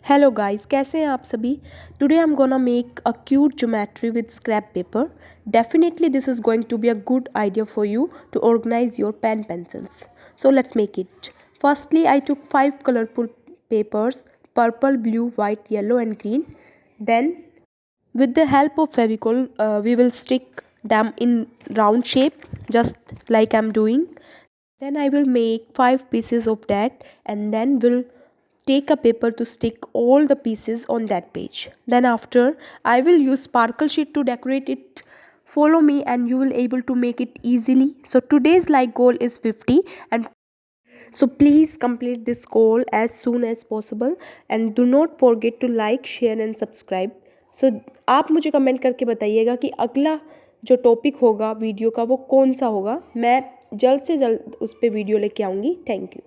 Hello guys, कैसे हैं आप सभी। Today I am gonna make a cute geometry with scrap paper. Definitely this is going to be a good idea for you to organize your pen pencils. So let's make it. Firstly, I took 5 colorful papers: purple, blue, white, yellow and green. Then with the help of Fevicol, we will stick them in round shape, just like I'm doing. Then I will make 5 pieces of that, and then we'll take a paper to stick all the pieces on that page. Then after, I will use sparkle sheet to decorate it. Follow me and you will able to make it easily. So today's like goal is 50, and so please complete this goal as soon as possible and do not forget to like, share and subscribe. So आप मुझे comment करके बताइएगा कि अगला जो topic होगा video का वो कौन सा होगा. मैं जल्द से जल्द उस पर वीडियो लेके आऊँगी. Thank you.